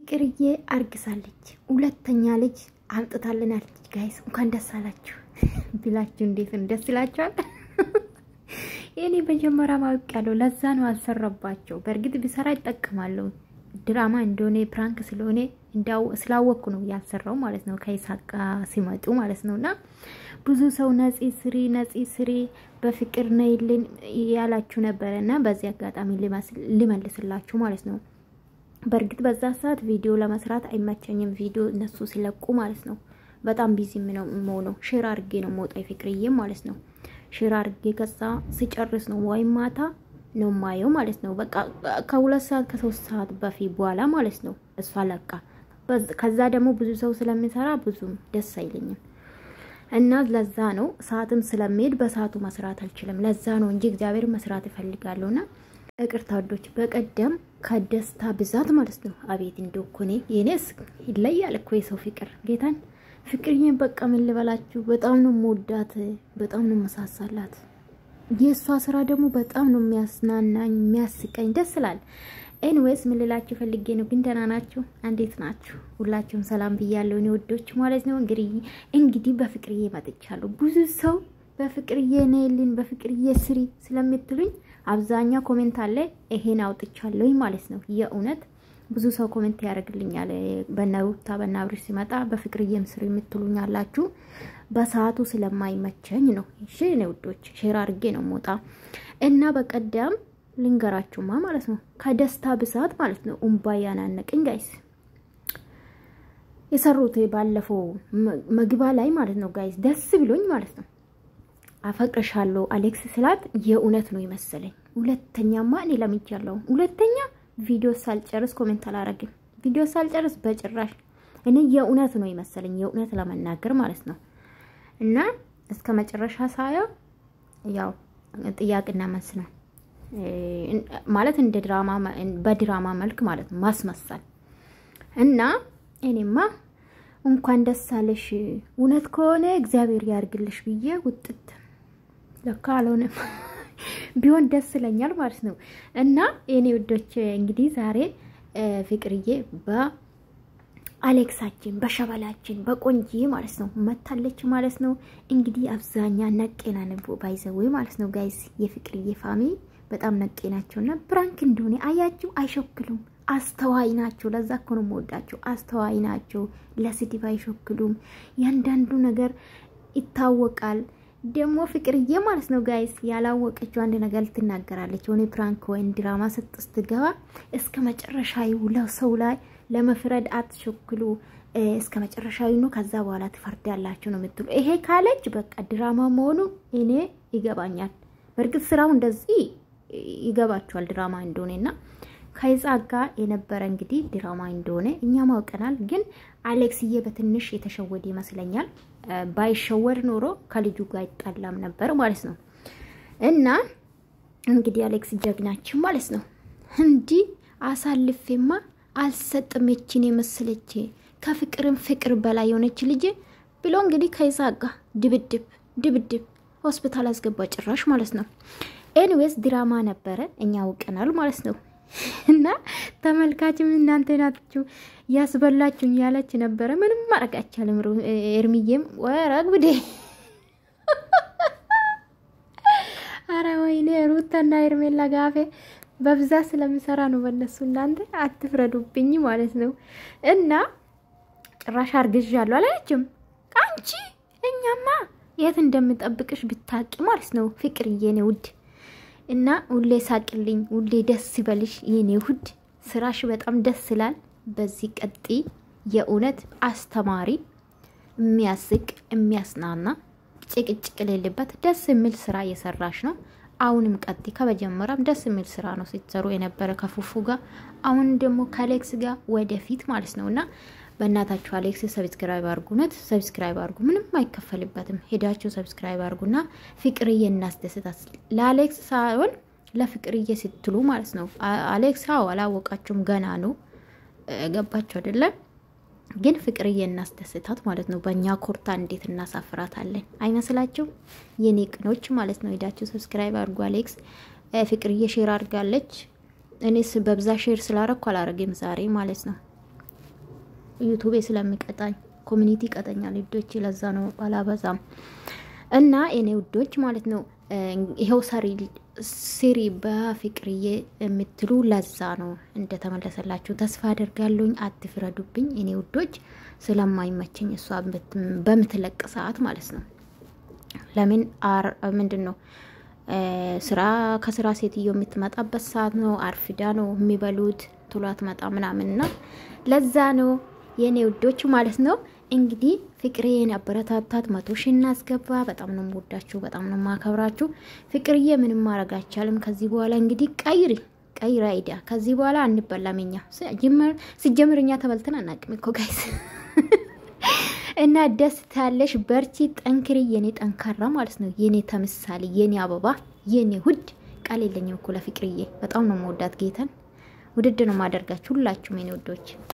ፍቅርዬ አርግሳለች ሁለተኛ ልጅ አምጥታልናለች ጋይስ እንኳን ደስ አላችሁ ብላችሁ እንዴት ደስ ይላችኋል እኔ በጀመራ ማውቅ ያለው ለዛ ነው አልሰራባቸው በርግጥ ቢሰራ ይጠቀማሉ ድራማ እንደሆነ ፕራንክ ስለሆነ እንዳው ስላወኩ ነው ያልሰራው ማለት ነው ከይሳቃ ሲመጡ ማለት ነውና ብዙ ሰው ነፂ ስሪ በፍቅር ነይልን ያላችሁ ነበርና በዚህ አጋጣሚ ሊመልስላችሁ ማለት ነው በርግጥ በዛ ሰዓት ቪዲዮ ለመስራት አይመቸኝም ቪዲዮ እነሱ ሲለቁ ማለት ነው በጣም ቢዚ ነው ሼር አድርጌ ነው ሞጣይ ፍቅርዬ ማለት ነው ሼር አድርጌ ከዛ ሲጨርስ ነው ወይ ማታ ነው ማየው ማለት ነው በቃ ከ2 ሰዓት ከ3 ሰዓት በፊት በኋላ ማለት ነው እሷ ለቃ ከዛ ደግሞ ብዙ ሰው ስለሚሰራ ብዙ ደስ አይለኝም እና ለዛ ነው ሰዓትም ስለሚሄድ በሰዓቱ መስራት አልችልም ለዛ ነው እንጂ እግዚአብሔር መስራት ይፈልጋሉና እቅርታ ወዶች በቀደም ከደስታ ብዛት ማለት ነው አቤት እንደኮኔ የኔስ ይለያል እኮ የሰው ፍቅር ጌታን ፍቅርዬን በቃ ምን ልበላችሁ በጣም ነው ሞዳት በጣም ነው መሳሳላት የሷ ስራ ደግሞ በጣም ነው የሚያስናናኝ የሚያስቀኝ ደስ ይላል ኤኒዌይስ ምን ልላችሁ ፈልጌ ነው ግን ደህና ናችሁ እንዴት ናችሁ ሁላችሁም ሰላም ብያለሁ እኔ ወዶች ማለት ነው እንግዲህ በፍቅርዬ መጥቻለሁ ብዙ ሰው በፍቅርዬ ነይልን በፍቅርዬ ስሪ ስለምትሉኝ አብዛኛው ኮሜንት አለ ይሄን አውጥቻለሁ ማለት ነው የኡነት ብዙ ሰው ኮሜንት ያደርግልኛል በናውታ በናብሪሽ ሲመጣ በፍቅርዬም ስሪ የምትሉኛላችሁ በሰዓቱ ስለማይመቸኝ ነው እሺ ነው ወዶች ሼር አድርጌ ነው ሞጣ እና በቀደም ልንገራችሁማ ማለት ነው ከደስታ ብዛት ማለት ነው ያናነቀኝ ጋይስ የሰሩት ባለፈው መግባ ላይ ማለት ነው ጋይስ ደስ ብሎኝ ማለት ነው አፈቅርሻለሁ አሌክስ ስላት የኡነት ነው ይመስለኝ ሁለተኛማ እኔ ለምጃለሁ ሁለተኛ ቪዲዮ ሳልጨርስ ኮሜንት አላረግም ቪዲዮ ሳልጨርስ በጭራሽ እኔ የኡነት ነው ይመስለኝ የኡነት ለመናገር ማለት ነው እና እስከ መጨረሻ ሳየው ያው ጥያቄና መልስ ነው ማለት እንደ ድራማ በድራማ መልክ ማለት ነው ማስመሰል እና እኔማ እንኳን ደስ አለሽ እውነት ከሆነ እግዚአብሔር ያርግልሽ ብዬ ውጥት ለካሎነ ቢሆን ደስ ይለኛል ማለት ነው እና እኔ ወዶች እንግዲህ ዛሬ ፍቅርዬ በአሌክሳችን በሸበላችን በቆንጂ ማለት ነው መታለች ማለት ነው እንግዲህ አብዛኛ ነቄና ነው ባይዘው ማለት ነው ጋይስ የፍቅርዬ ፋሚሊ በጣም ነቄናቸውና ፕራንክ እንደሆነ አያችሁ አይሾክሉም አስተዋይ ናቸው ለዛ እኮ ነው የምወዳቸው አስተዋይ ናቸው ለስድብ አይሾክሉም ያንዳንዱ ነገር ይታወቃል ደግሞ ፍቅርዬ ማለት ነው ጋይስ ያላወቀችው አንድ ነገር ልትናገራለች ሆነ ፕራንክ ወይ ድራማ ስትገባ እስከ መጨረሻው ለሰው ላይ ለመፍረድ አትሾክሉ እስከ መጨረሻው ነው ከዛ በኋላ ትፈርዳላችሁ ነው የምትሉ ይሄ ካለች በቃ ድራማ መሆኑ እኔ ይገባኛል በርግጥ ስራው እንደዚህ ይገባችኋል ድራማ እንደሆነና ከይሳጋ የነበረ እንግዲህ ድራማ እንደሆነ እኛም አውቀናል ግን አሌክስዬ በትንሽ የተሸወደ ይመስለኛል ባይሸወር ኖሮ ከልጁ ጋር ይጣላም ነበር ማለት ነው እና እንግዲህ አሌክስ ጀግናችን ማለት ነው እንዲ አሳልፌማ አልሰጥም እቺን የመሰለች ከፍቅርም ፍቅር በላይ የሆነች ልጅ ብሎ እንግዲህ ከይሳጋ ድብድብ ሆስፒታል አስገባ ጭራሽ ማለት ነው ኤኒዌይስ ድራማ ነበረ እኛ አውቀናል ማለት ነው እና ተመልካችም እናንተ ናችሁ ያስበላችሁ ያለች ነበር ምንም ማረጋቻለም ኤርሚዬም ወራግብዴ አረ ወይኔ ሩታና ኤርሜላ ጋፌ በብዛት ስለሚሰራ ነው በእነሱ እናንተ አትፍረዱብኝ ማለት ነው እና ጭራሽ አርግዣለሁ አላችሁም አንቺ እኛማ የት እንደምጠብቅሽ ብታቂ ማለት ነው ፍቅርዬ ነው ውድ እና ሁሌ ሳቅልኝ ሁሌ ደስ ይበልሽ የኔ ውድ ስራሽ በጣም ደስ ይላል በዚህ ቀጢ የኡነት አስተማሪ የሚያስቅ የሚያስናና ጭቅጭቅ ለሌለበት ደስ የሚል ስራ እየሰራሽ ነው አሁንም ቀጢ ከበጀመራም ደስ የሚል ስራ ነው ሲሰሩ የነበረ ከፉፉ ጋር አሁን ደግሞ ከአሌክስ ጋር ወደፊት ማለት ነውና በእናታችሁ አሌክስ ሰብስክራይብ አርጉነት ሰብስክራይብ አርጉ ምንም አይከፈልበትም ሄዳችሁ ሰብስክራይብ አርጉና ፍቅርዬ እናስደስታት ለአሌክስ ሳይሆን ለፍቅርዬ ስትሉ ማለት ነው አሌክስ አላወቃችሁም ገና ነው ገባችሁ አይደለ ግን ፍቅርዬ እናስደስታት ማለት ነው በእኛ ኮርታ እንዴት እናሳፍራታለን አይመስላችሁ የኔ ቅኖች ማለት ነው ሄዳችሁ ሰብስክራይብ አርጉ አሌክስ ፍቅርዬ ሼር አርጋለች እኔስ በብዛ ሼር ስላረኩ አላረገም ዛሬ ማለት ነው ዩቲዩብ ስለሚቀጣኝ ኮሚኒቲ ቀጠኛል ልጆች ለዛ ነው ባላበዛም እና እኔ ውዶች ማለት ነው ይሄው ሲሪ በፍቅርዬ የምትሉ ለዛ ነው እንደተመለሰላችሁ ተስፋ አደርጋለሁ አትፍረዱብኝ እኔ ውዶች ስለማይመቸኝ እሷ በምትለቅ ሰዓት ማለት ነው ለምን ምንድነው ስራ ከስራ ሴትዮ የምትመጣበት ሰዓት ነው አርፍዳ ነው የሚበሉት ቶሏት መጣ ምናምንና ለዛ ነው የኔ ውዶች ማለት ነው እንግዲህ ፍቅሬን አበረታታት 100 ሺህ እናስገባ በጣም ነው ወዳችሁ በጣም ነው ማከብራችሁ ፍቅርዬ ምንም ማረግ አይቻልም ከዚህ በኋላ እንግዲህ ቀይራ አይዲያ ከዚህ በኋላ አንበላምኛ ሲጀምርኛ ተበልተን አናቅም እኮ ጋይስ እና ደስ ታለሽ በርቺ ጠንክሪ የኔ ጠንካራ ማለት ነው የኔ ተምሳሌ የኔ አበባ የኔ ሁድ ቃል የለኝም እኮ ለፍቅርዬ በጣም ነው መወዳት ጌታን ውድድ ነው ማደርጋችሁ ሁላችሁም የኔ ውዶች